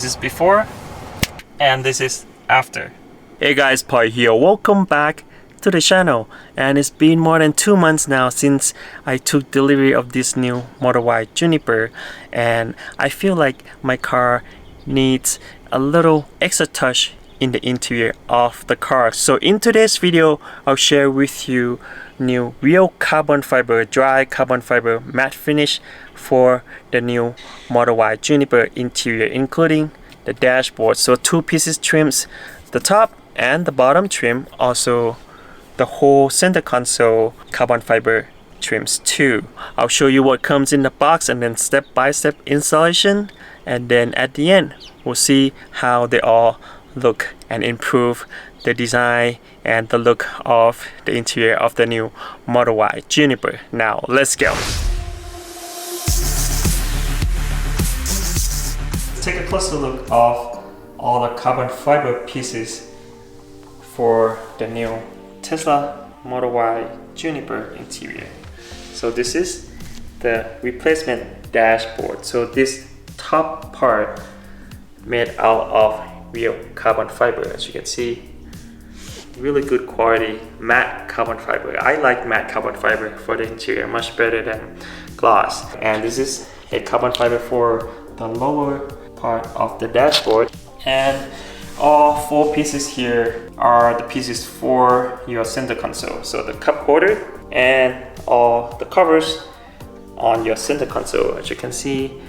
This is before and this is after. Hey guys, Pai here. Welcome back to the channel. And it's been more than 2 months now since I took delivery of this new Model Y Juniper, and I feel like my car needs a little extra touch in the interior of the car. So in today's video, I'll share with you new real carbon fiber, dry carbon fiber matte finish for the new Model Y Juniper interior, including the dashboard. So 2 pieces trims, the top and the bottom trim, also the whole center console carbon fiber trims too. I'll show you what comes in the box and then step-by-step installation, and then at the end we'll see how they all look and improve the design and the look of the interior of the new Model Y Juniper. Now let's go. Take a closer look of all the carbon fiber pieces for the new Tesla Model Y Juniper interior. So this is the replacement dashboard. So this top part made out of real carbon fiber, as you can see, really good quality matte carbon fiber. I like matte carbon fiber for the interior much better than gloss. And this is a carbon fiber for the lower part of the dashboard, and all 4 pieces here are the pieces for your center console. So the cup holder and all the covers on your center console, as you can see,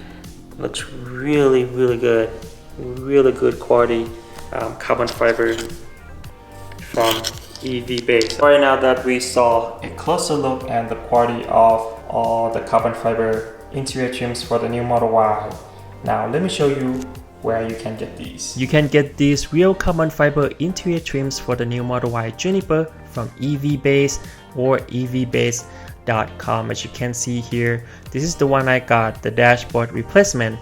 looks really good, really good quality carbon fiber from EV base. Right now that we saw a closer look at the quality of all the carbon fiber interior trims for the new Model Y, now let me show you where you can get these. You can get these real carbon fiber interior trims for the new Model Y Juniper from EV base or evbase.com. As you can see here, this is the one I got, the dashboard replacement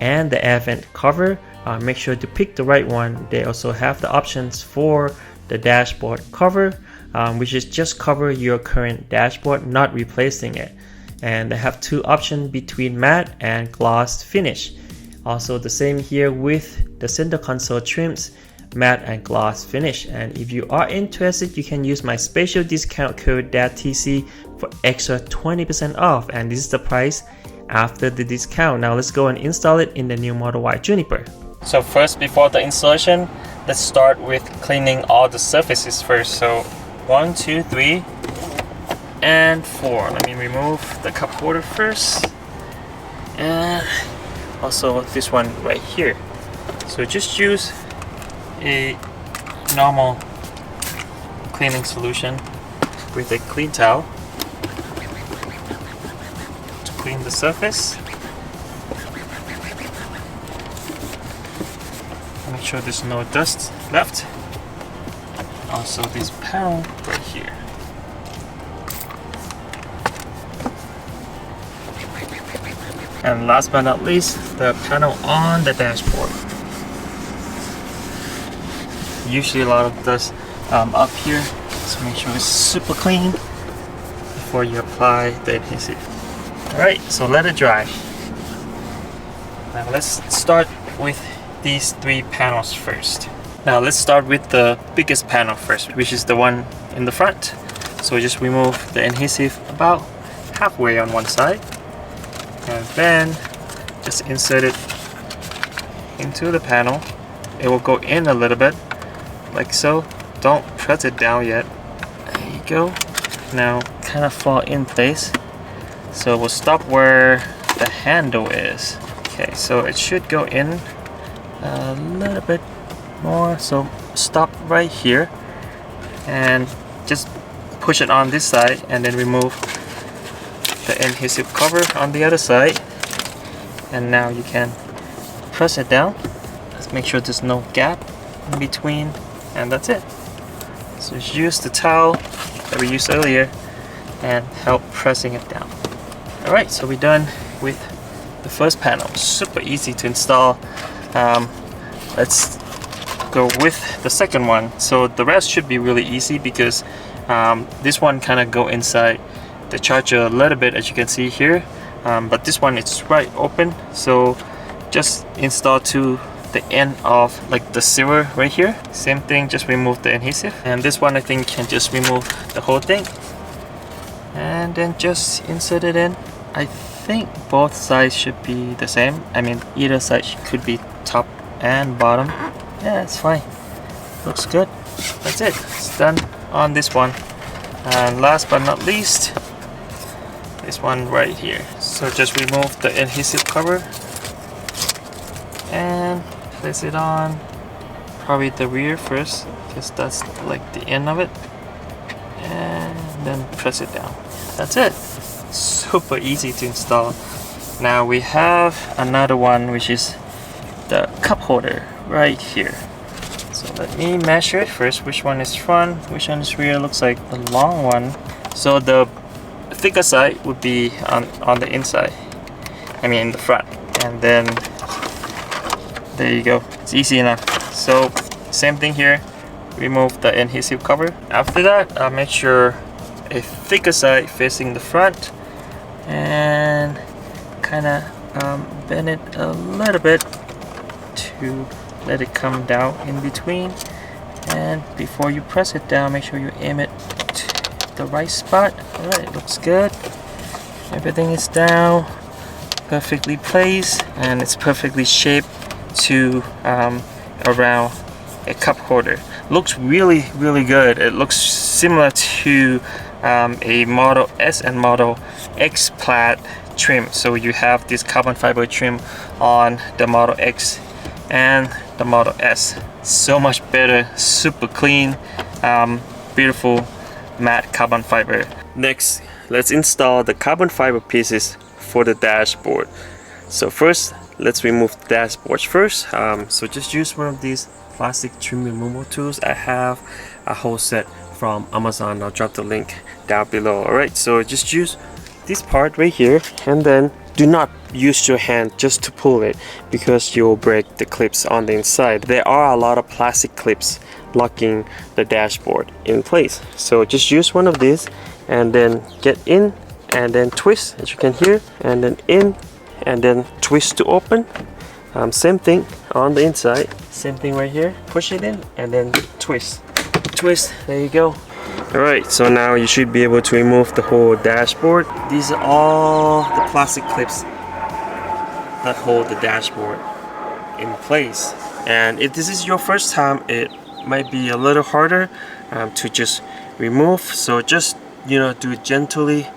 and the air vent cover. Make sure to pick the right one. They also have the options for the dashboard cover, which is just cover your current dashboard, not replacing it. And they have 2 options between matte and gloss finish. Also the same here with the center console trims, matte and gloss finish. And if you are interested, you can use my special discount code TC for extra 20% off, and this is the price after the discount. Now let's go and install it in the new Model Y Juniper. So first, before the installation, let's start with cleaning all the surfaces first. So 1, 2, 3 and 4. Let me remove the cup holder first, and also this one right here. So just use a normal cleaning solution with a clean towel to clean the surface. Make sure there's no dust left. Also this panel right here. And last but not least, the panel on the dashboard. Usually a lot of dust up here, so make sure it's super clean before you apply the adhesive. Alright, so let it dry. Now let's start with these 3 panels first. Now let's start with the biggest panel first, which is the one in the front. So just remove the adhesive about halfway on one side, and then just insert it into the panel. It will go in a little bit, like so. Don't press it down yet. There you go. Now kind of fall in place. So we'll stop where the handle is. Okay, so it should go in a little bit more. So stop right here and just push it on this side, and then remove the adhesive cover on the other side, and now you can press it down. Let's make sure there's no gap in between, and that's it. So just use the towel that we used earlier and help pressing it down. Alright, so we're done with the first panel. Super easy to install. Let's go with the second one. So the rest should be really easy because this one kind of go inside the charger a little bit, as you can see here, but this one it's right open, so just install to the end of like the silver right here. Same thing, just remove the adhesive. And this one I think can just remove the whole thing. And then just insert it in. I think both sides should be the same. I mean, either side could be top and bottom. Yeah, it's fine. Looks good. That's it. It's done on this one. And last but not least, this one right here. So just remove the adhesive cover and place it on probably the rear first, because that's like the end of it, and then press it down. That's it. Super easy to install. Now we have another one, which is the cup holder right here. So let me measure it first. Which one is front, which one is rear? Looks like the long one. So the thicker side would be on the inside, I mean in the front, and then there you go. It's easy enough. So same thing here, remove the adhesive cover. After that, make sure a thicker side facing the front, and kind of bend it a little bit to let it come down in between. And before you press it down, make sure you aim it to the right spot. Alright, looks good. Everything is down, perfectly placed, and it's perfectly shaped to around a cup holder. Looks really good. It looks similar to a Model S and Model X plaid trim. So you have this carbon fiber trim on the Model X and the Model S. So much better, super clean, beautiful matte carbon fiber. Next, let's install the carbon fiber pieces for the dashboard. So first, let's remove the dashboard first. So just use one of these plastic trim removal tools. I have a whole set from Amazon. I'll drop the link down below. Alright, so just use this part right here, and then do not use your hand just to pull it, because you'll break the clips on the inside. There are a lot of plastic clips locking the dashboard in place. So just use one of these and then get in and then twist, as you can hear, and then in and then twist to open. Same thing on the inside, same thing right here. Push it in and then twist. There you go. Alright, so now you should be able to remove the whole dashboard. These are all the plastic clips that hold the dashboard in place. And if this is your first time, it might be a little harder to just remove. So just, do it gently,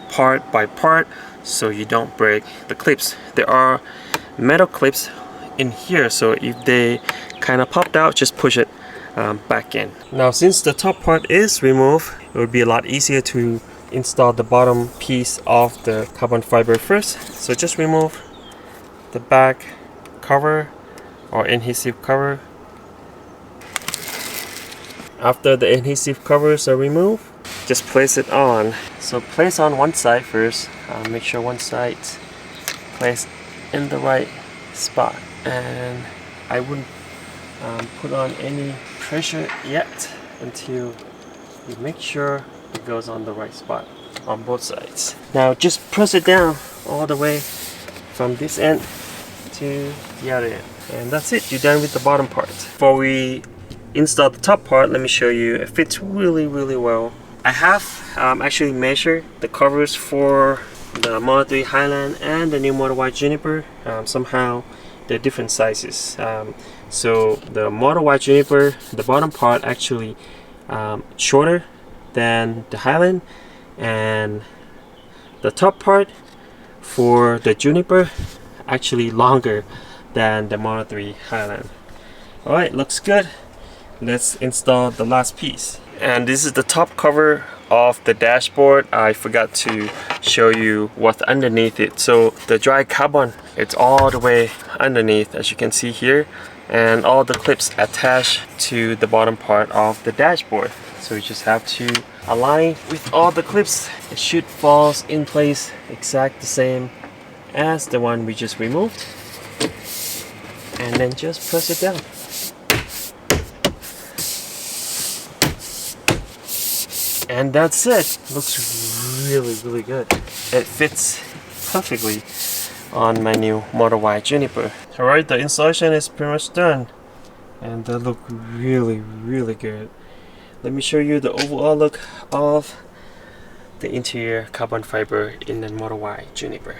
part by part, so you don't break the clips. There are metal clips in here, so if they kind of popped out, just push it back in. Now since the top part is removed, it would be a lot easier to install the bottom piece of the carbon fiber first. So just remove the back cover or adhesive cover. After the adhesive covers are removed, just place it on. So place on one side first. Make sure one side placed in the right spot, and I wouldn't put on any pressure yet until you make sure it goes on the right spot on both sides. Now just press it down all the way from this end to the other end, and that's it. You're done with the bottom part. Before we install the top part, let me show you. It fits really well. I have actually measured the covers for the Model 3 Highland and the new Model Y Juniper. Somehow they're different sizes. So the Model Y Juniper, the bottom part actually shorter than the Highland, and the top part for the Juniper actually longer than the Model 3 Highland. Alright, looks good. Let's install the last piece. And this is the top cover of the dashboard. I forgot to show you what's underneath it. So the dry carbon, it's all the way underneath, as you can see here, and all the clips attached to the bottom part of the dashboard. So you just have to align with all the clips. It should fall in place exact the same as the one we just removed, and then just press it down. And that's it. Looks really good. It fits perfectly on my new Model Y Juniper. Alright, the installation is pretty much done, and they look really good. Let me show you the overall look of the interior carbon fiber in the Model Y Juniper.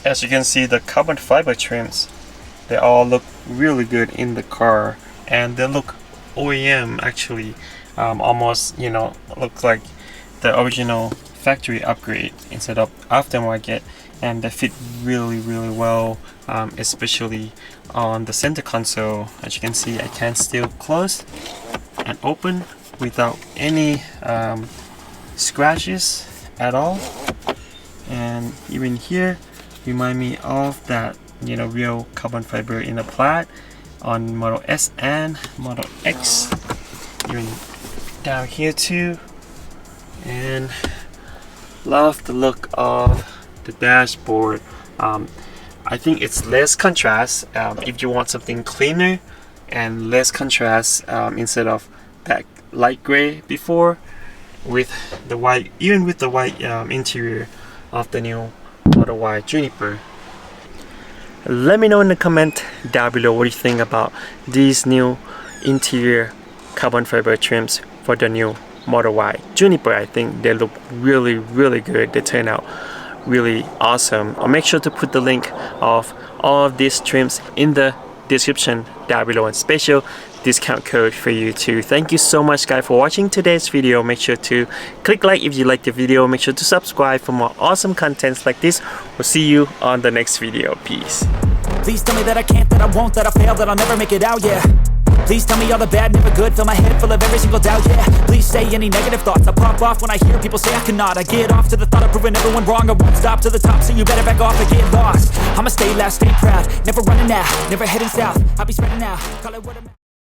As you can see, the carbon fiber trims, they all look really good in the car, and they look OEM actually, almost, you know, look like the original factory upgrade instead of aftermarket, and they fit really well, especially on the center console. As you can see, I can still close and open without any scratches at all, and even here remind me of that, you know, real carbon fiber in the plat on Model S and Model X, even down here too. And love the look of the dashboard. I think it's less contrast, if you want something cleaner and less contrast, instead of that light gray before, with the white, even with the white interior of the new Model Y Juniper. Let me know in the comment down below what you think about these new interior carbon fiber trims for the new Model Y Juniper. I think they look really good. They turn out really awesome. I'll make sure to put the link of all of these trims in the description down below, and special discount code for you too. Thank you so much guys for watching today's video. Make sure to click like if you like the video. Make sure to subscribe for more awesome contents like this. We'll see you on the next video. Peace. Please tell me that I can't, that I won't, that I fail, that I'll never make it out, yeah. Please tell me all the bad, never good. Fill my head full of every single doubt, yeah. Please say any negative thoughts. I pop off when I hear people say I cannot. I get off to the thought of proving everyone wrong. I won't stop to the top, so you better back off and get lost. I'ma stay loud, stay proud, never running out, never heading south. I'll be spreading out, call it what I'm